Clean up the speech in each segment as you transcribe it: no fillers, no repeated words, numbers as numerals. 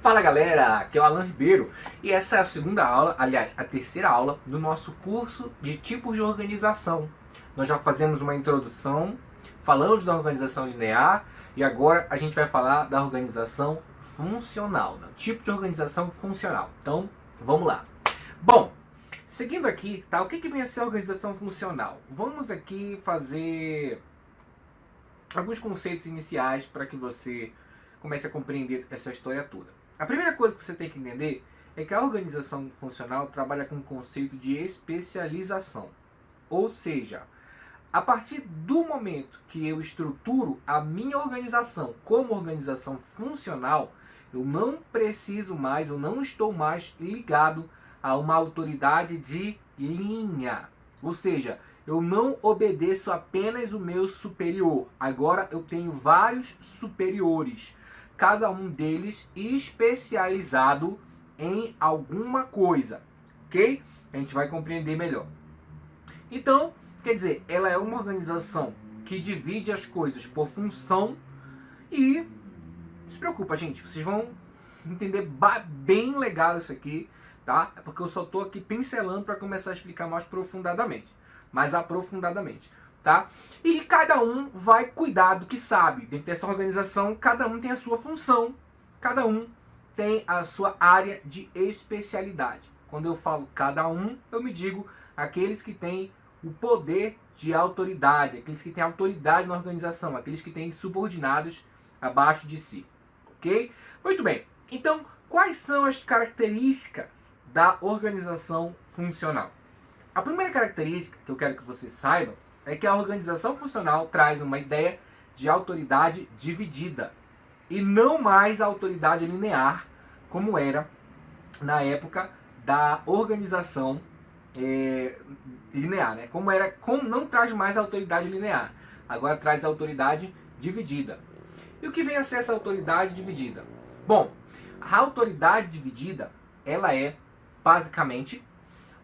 Fala galera, aqui é o Alan Ribeiro e essa é a segunda aula, aliás, a terceira aula do nosso curso de tipos de organização. Nós já fazemos uma introdução, falamos da organização linear e agora a gente vai falar da organização funcional, do tipo de organização funcional. Então, vamos lá. Bom, seguindo aqui, tá? O que vem a ser a organização funcional? Vamos aqui fazer alguns conceitos iniciais para que você comece a compreender essa história toda. A primeira coisa que você tem que entender é que a organização funcional trabalha com o conceito de especialização. Ou seja, a partir do momento que eu estruturo a minha organização como organização funcional, eu não preciso mais, eu não estou mais ligado a uma autoridade de linha. Ou seja, eu não obedeço apenas o meu superior. Agora eu tenho vários superiores, cada um deles especializado em alguma coisa, ok? A gente vai compreender melhor. Então, quer dizer, ela é uma organização que divide as coisas por função e não se preocupa, gente, vocês vão entender bem legal isso aqui, tá? É porque eu só estou aqui pincelando para começar a explicar mais aprofundadamente. Tá? E cada um vai cuidar do que sabe. Dentro dessa organização, cada um tem a sua função, cada um tem a sua área de especialidade. Quando eu falo cada um, eu me digo aqueles que têm o poder de autoridade, aqueles que têm autoridade na organização, aqueles que têm subordinados abaixo de si. Ok? Muito bem. Então, quais são as características da organização funcional? A primeira característica que eu quero que você saiba é que a organização funcional traz uma ideia de autoridade dividida e não mais a autoridade linear, como era na época da organização linear, né? Não traz mais a autoridade linear, agora traz a autoridade dividida. E o que vem a ser essa autoridade dividida? Bom, a autoridade dividida, ela é basicamente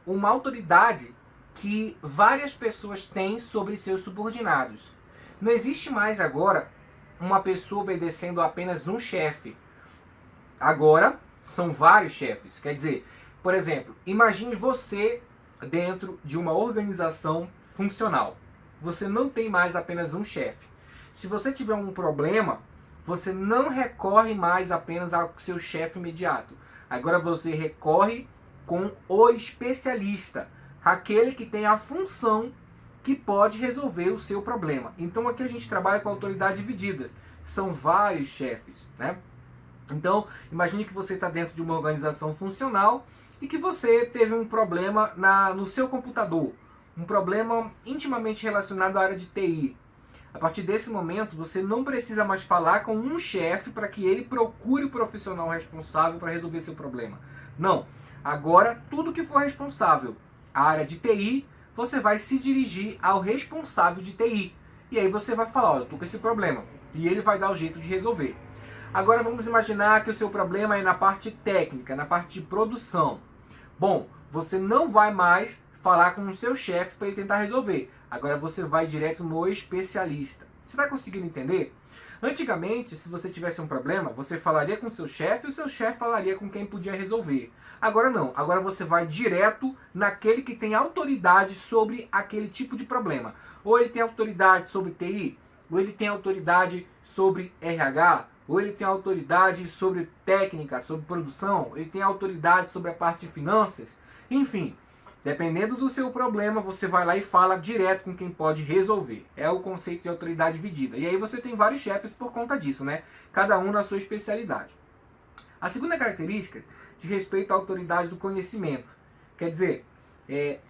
uma autoridade que várias pessoas têm sobre seus subordinados. Não existe mais agora uma pessoa obedecendo a apenas um chefe. Agora são vários chefes. Quer dizer, por exemplo, imagine você dentro de uma organização funcional. Você não tem mais apenas um chefe. Se você tiver um problema, você não recorre mais apenas ao seu chefe imediato. Agora você recorre com o especialista, aquele que tem a função que pode resolver o seu problema. Então aqui a gente trabalha com autoridade dividida. São vários chefes, né? Então, imagine que você está dentro de uma organização funcional e que você teve um problema no seu computador. Um problema intimamente relacionado à área de TI. A partir desse momento, você não precisa mais falar com um chefe para que ele procure o profissional responsável para resolver seu problema. Não. Agora, tudo que for responsável a área de TI, você vai se dirigir ao responsável de TI. E aí você vai falar, eu estou com esse problema. E ele vai dar o jeito de resolver. Agora vamos imaginar que o seu problema é na parte técnica, na parte de produção. Bom, você não vai mais falar com o seu chefe para ele tentar resolver. Agora você vai direto no especialista. Você está conseguindo entender? Antigamente, se você tivesse um problema, você falaria com o seu chefe e o seu chefe falaria com quem podia resolver. Agora não, agora você vai direto naquele que tem autoridade sobre aquele tipo de problema. Ou ele tem autoridade sobre TI, ou ele tem autoridade sobre RH, ou ele tem autoridade sobre técnica, sobre produção, ele tem autoridade sobre a parte de finanças. Enfim, dependendo do seu problema, você vai lá e fala direto com quem pode resolver. É o conceito de autoridade dividida. E aí você tem vários chefes por conta disso, né? Cada um na sua especialidade. A segunda característica diz respeito à autoridade do conhecimento. Quer dizer,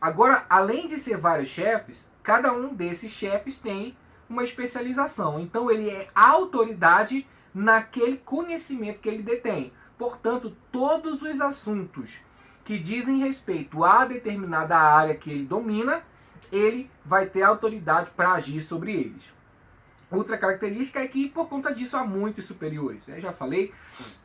agora, além de ser vários chefes, cada um desses chefes tem uma especialização. Então ele é a autoridade naquele conhecimento que ele detém. Portanto, todos os assuntos que dizem respeito a determinada área que ele domina, ele vai ter autoridade para agir sobre eles. Outra característica é que, por conta disso, há muitos superiores, né? Já falei.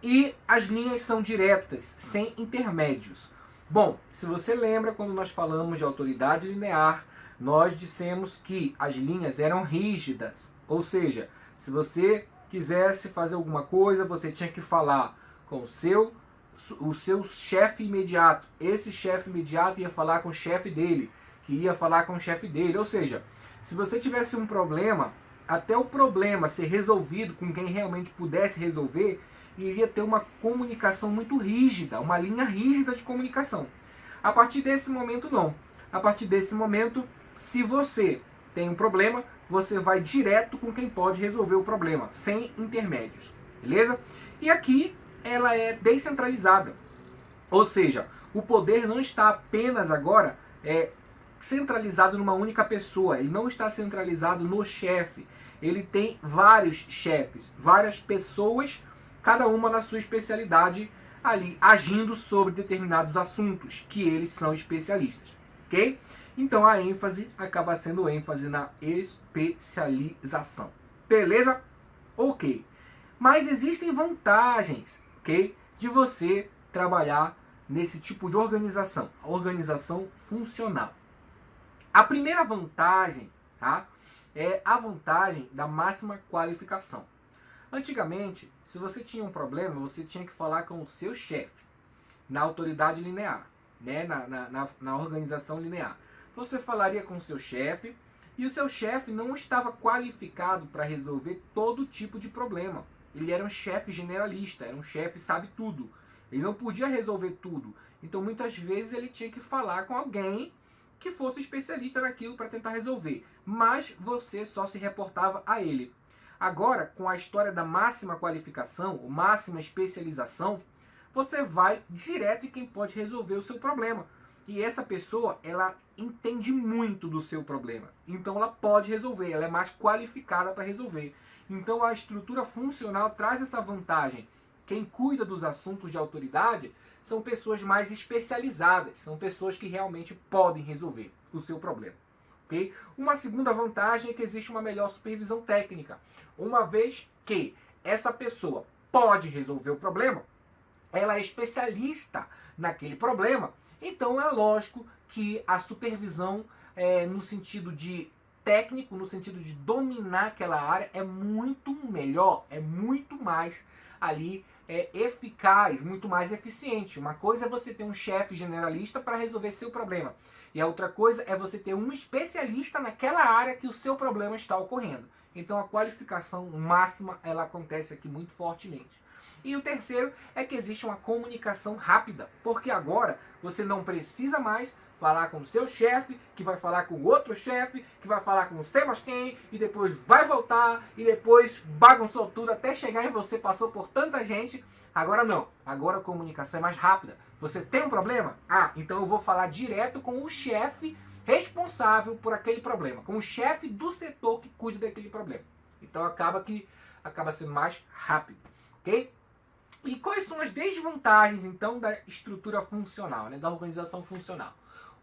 E as linhas são diretas, sem intermédios. Bom, se você lembra, quando nós falamos de autoridade linear, nós dissemos que as linhas eram rígidas. Ou seja, se você quisesse fazer alguma coisa, você tinha que falar com o seu chefe imediato. Esse chefe imediato ia falar com o chefe dele, que ia falar com o chefe dele. Ou seja, se você tivesse um problema, até o problema ser resolvido com quem realmente pudesse resolver, iria ter uma comunicação muito rígida, uma linha rígida de comunicação. A partir desse momento, não. A partir desse momento, se você tem um problema, você vai direto com quem pode resolver o problema, sem intermédios. Beleza? E aqui ela é descentralizada. Ou seja, o poder não está apenas agora centralizado numa única pessoa. Ele não está centralizado no chefe. Ele tem vários chefes, várias pessoas, cada uma na sua especialidade, ali agindo sobre determinados assuntos que eles são especialistas. Ok? Então a ênfase acaba sendo ênfase na especialização. Beleza? Ok. Mas existem vantagens, ok, de você trabalhar nesse tipo de organização, a organização funcional. A primeira vantagem, tá, é a vantagem da máxima qualificação. Antigamente, se você tinha um problema, você tinha que falar com o seu chefe, na autoridade linear, né, na organização linear. Você falaria com o seu chefe, e o seu chefe não estava qualificado para resolver todo tipo de problema. Ele era um chefe generalista, era um chefe sabe tudo. Ele não podia resolver tudo. Então muitas vezes ele tinha que falar com alguém que fosse especialista naquilo para tentar resolver. Mas você só se reportava a ele. Agora, com a história da máxima qualificação, ou máxima especialização, você vai direto em quem pode resolver o seu problema. E essa pessoa, ela entende muito do seu problema. Então ela pode resolver, ela é mais qualificada para resolver. Então a estrutura funcional traz essa vantagem. Quem cuida dos assuntos de autoridade são pessoas mais especializadas, são pessoas que realmente podem resolver o seu problema. Okay? Uma segunda vantagem é que existe uma melhor supervisão técnica. Uma vez que essa pessoa pode resolver o problema, ela é especialista naquele problema, então é lógico que a supervisão no sentido de técnico, no sentido de dominar aquela área, é muito melhor, é muito mais ali eficaz, muito mais eficiente. Uma coisa é você ter um chefe generalista para resolver seu problema, e a outra coisa é você ter um especialista naquela área que o seu problema está ocorrendo. Então a qualificação máxima, ela acontece aqui muito fortemente. E o terceiro é que existe uma comunicação rápida, porque agora você não precisa mais falar com o seu chefe, que vai falar com o outro chefe, que vai falar com não sei mais quem, e depois vai voltar, e depois bagunçou tudo até chegar em você, passou por tanta gente. Agora não, agora a comunicação é mais rápida. Você tem um problema? Ah, então eu vou falar direto com o chefe responsável por aquele problema, com o chefe do setor que cuida daquele problema. Então acaba sendo mais rápido, ok? E quais são as desvantagens, então, da estrutura funcional, né, da organização funcional?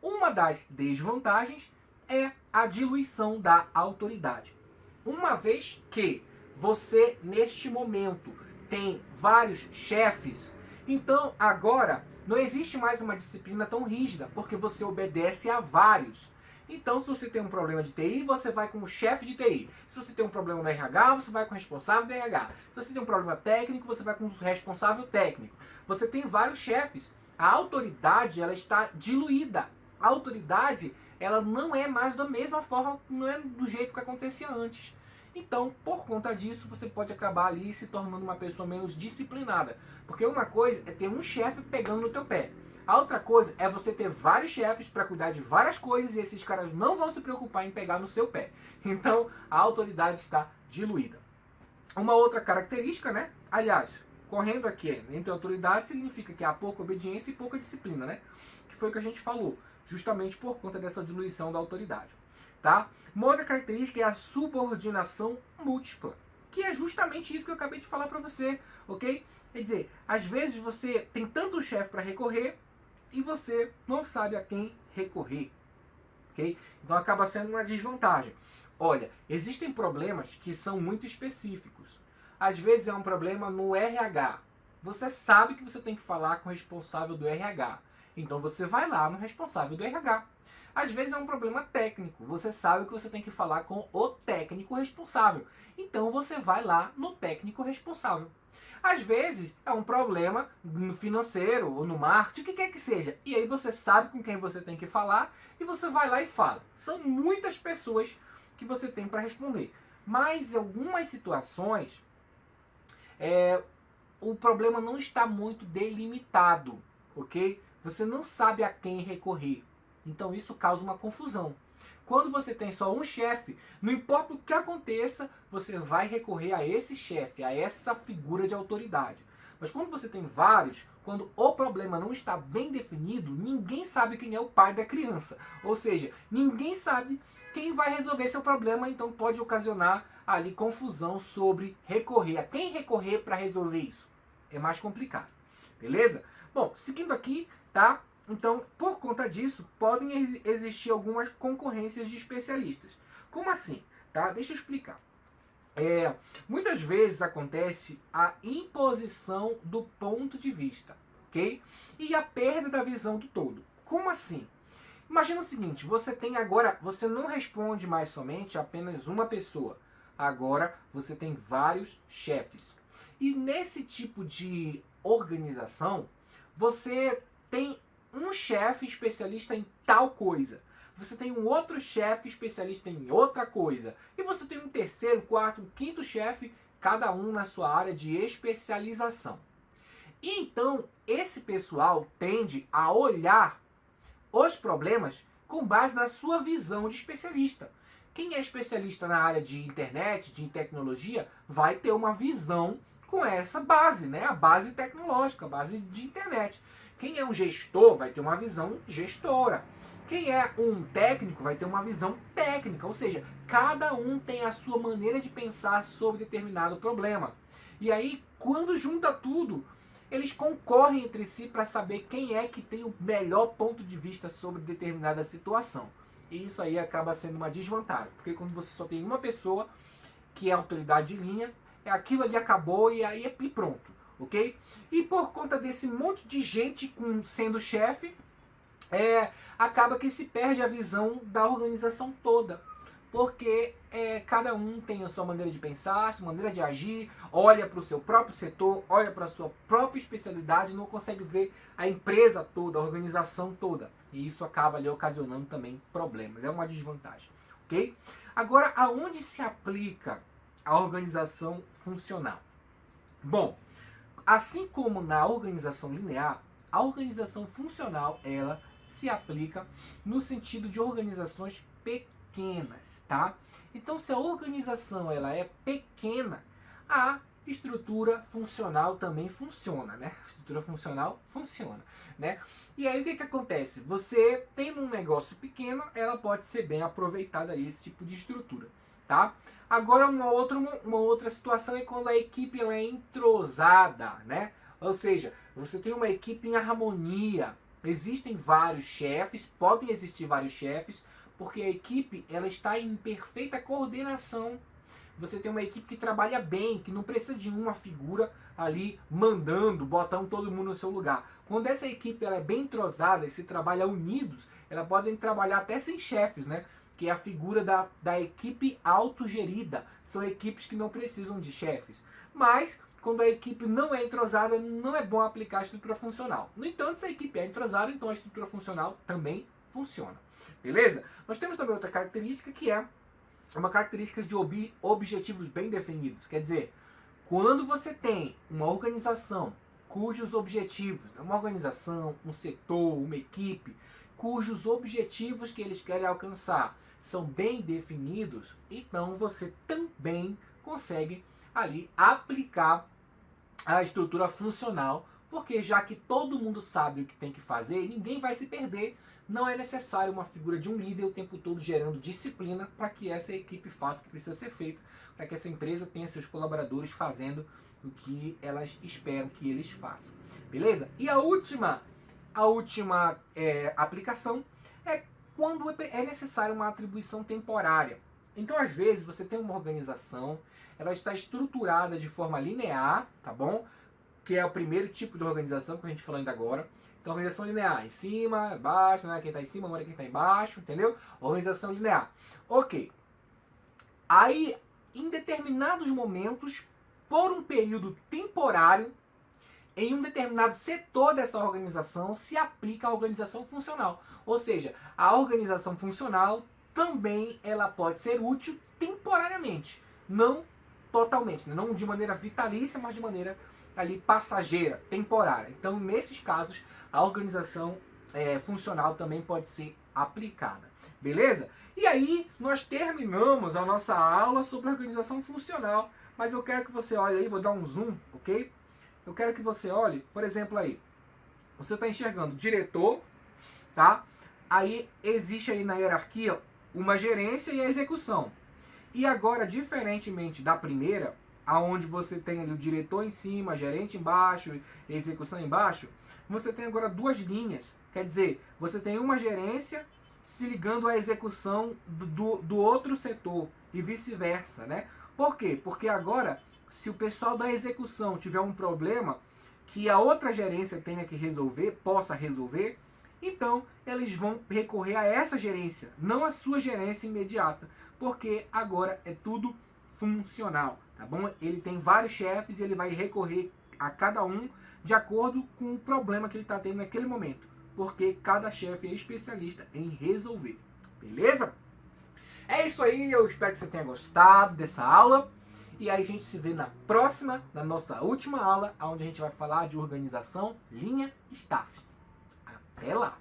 Uma das desvantagens é a diluição da autoridade. Uma vez que você, neste momento, tem vários chefes, então agora não existe mais uma disciplina tão rígida, porque você obedece a vários. Então, se você tem um problema de TI, você vai com o chefe de TI. Se você tem um problema no RH, você vai com o responsável do RH. Se você tem um problema técnico, você vai com o responsável técnico. Você tem vários chefes. A autoridade, ela está diluída. A autoridade, ela não é mais da mesma forma, não é do jeito que acontecia antes. Então, por conta disso, você pode acabar ali se tornando uma pessoa menos disciplinada. Porque uma coisa é ter um chefe pegando no teu pé. A outra coisa é você ter vários chefes para cuidar de várias coisas e esses caras não vão se preocupar em pegar no seu pé. Então, a autoridade está diluída. Uma outra característica, né? Aliás, correndo aqui entre autoridade significa que há pouca obediência e pouca disciplina, né? Que foi o que a gente falou, justamente por conta dessa diluição da autoridade. Tá? Uma outra característica é a subordinação múltipla, que é justamente isso que eu acabei de falar para você, ok? Quer dizer, às vezes você tem tanto chefe para recorrer e você não sabe a quem recorrer, ok? Então acaba sendo uma desvantagem. Olha, existem problemas que são muito específicos. Às vezes é um problema no RH. Você sabe que você tem que falar com o responsável do RH. Então você vai lá no responsável do RH. Às vezes é um problema técnico. Você sabe que você tem que falar com o técnico responsável. Então você vai lá no técnico responsável. Às vezes é um problema no financeiro ou no marketing, o que quer que seja. E aí você sabe com quem você tem que falar e você vai lá e fala. São muitas pessoas que você tem para responder. Mas em algumas situações, o problema não está muito delimitado, ok? Você não sabe a quem recorrer. Então isso causa uma confusão. Quando você tem só um chefe, não importa o que aconteça, você vai recorrer a esse chefe, a essa figura de autoridade. Mas quando você tem vários, quando o problema não está bem definido, ninguém sabe quem é o pai da criança. Ou seja, ninguém sabe quem vai resolver seu problema, então pode ocasionar ali confusão sobre recorrer. A quem recorrer para resolver isso? É mais complicado. Beleza? Bom, seguindo aqui, tá? Então, por conta disso, podem existir algumas concorrências de especialistas. Como assim? Tá? Deixa eu explicar. Muitas vezes acontece a imposição do ponto de vista, ok? E a perda da visão do todo. Como assim? Imagina o seguinte, você não responde mais somente a apenas uma pessoa. Agora você tem vários chefes. E nesse tipo de organização, você tem um chefe especialista em tal coisa. Você tem um outro chefe especialista em outra coisa. E você tem um terceiro, quarto, um quinto chefe, cada um na sua área de especialização. E então, esse pessoal tende a olhar os problemas com base na sua visão de especialista. Quem é especialista na área de internet, de tecnologia, vai ter uma visão com essa base, né? A base tecnológica, a base de internet. Quem é um gestor vai ter uma visão gestora. Quem é um técnico vai ter uma visão técnica, ou seja, cada um tem a sua maneira de pensar sobre determinado problema. E aí, quando junta tudo, eles concorrem entre si para saber quem é que tem o melhor ponto de vista sobre determinada situação. E isso aí acaba sendo uma desvantagem, porque quando você só tem uma pessoa que é autoridade de linha, aquilo ali acabou e pronto, ok? E por conta desse monte de gente sendo chefe, acaba que se perde a visão da organização toda. Porque cada um tem a sua maneira de pensar, a sua maneira de agir, olha para o seu próprio setor, olha para a sua própria especialidade, não consegue ver a empresa toda, a organização toda. E isso acaba ali ocasionando também problemas. É uma desvantagem, ok? Agora, aonde se aplica a organização funcional? Bom, assim como na organização linear, a organização funcional, ela se aplica no sentido de organizações pequenas, tá? Então, se a organização ela é pequena, a estrutura funcional também funciona, né? A estrutura funcional funciona, né? E aí o que acontece? Você tendo um negócio pequeno, ela pode ser bem aproveitada aí, esse tipo de estrutura, tá? Agora uma outra situação é quando a equipe ela é entrosada, né? Ou seja, você tem uma equipe em harmonia. Existem vários chefes, podem existir vários chefes, porque a equipe ela está em perfeita coordenação. Você tem uma equipe que trabalha bem, que não precisa de uma figura ali mandando, botando todo mundo no seu lugar. Quando essa equipe ela é bem entrosada e se trabalha unidos, elas podem trabalhar até sem chefes, né? Que é a figura da equipe autogerida. São equipes que não precisam de chefes. Mas, quando a equipe não é entrosada, não é bom aplicar a estrutura funcional. No entanto, se a equipe é entrosada, então a estrutura funcional também funciona. Beleza? Nós temos também outra característica que é uma característica de objetivos bem definidos. Quer dizer, quando você tem uma organização cujos objetivos, uma organização, um setor, uma equipe, cujos objetivos que eles querem alcançar são bem definidos, então você também consegue ali aplicar a estrutura funcional, porque já que todo mundo sabe o que tem que fazer, ninguém vai se perder. Não é necessário uma figura de um líder o tempo todo gerando disciplina para que essa equipe faça o que precisa ser feito, para que essa empresa tenha seus colaboradores fazendo o que elas esperam que eles façam. Beleza? E a última aplicação é quando é necessária uma atribuição temporária. Então, às vezes, você tem uma organização, ela está estruturada de forma linear, tá bom? Que é o primeiro tipo de organização que a gente falou ainda agora. Então, organização linear, em cima, embaixo, né? Quem está em cima, manda quem está embaixo, entendeu? Organização linear. Ok. Aí, em determinados momentos, por um período temporário, em um determinado setor dessa organização se aplica a organização funcional. Ou seja, a organização funcional também ela pode ser útil temporariamente, não totalmente, não de maneira vitalícia, mas de maneira ali passageira, temporária. Então, nesses casos, a organização funcional também pode ser aplicada. Beleza? E aí, nós terminamos a nossa aula sobre organização funcional, mas eu quero que você olhe aí, vou dar um zoom, ok? Eu quero que você olhe, por exemplo aí, você está enxergando diretor, tá? Aí existe aí na hierarquia uma gerência e a execução. E agora, diferentemente da primeira, aonde você tem ali o diretor em cima, gerente embaixo, execução embaixo, você tem agora duas linhas. Quer dizer, você tem uma gerência se ligando à execução do outro setor e vice-versa, né? Por quê? Porque agora, se o pessoal da execução tiver um problema que a outra gerência tenha que resolver, possa resolver, então eles vão recorrer a essa gerência, não a sua gerência imediata, porque agora é tudo funcional, tá bom? Ele tem vários chefes e ele vai recorrer a cada um de acordo com o problema que ele está tendo naquele momento, porque cada chefe é especialista em resolver, beleza? É isso aí, eu espero que você tenha gostado dessa aula. E aí a gente se vê na próxima, na nossa última aula, onde a gente vai falar de organização linha staff. Até lá!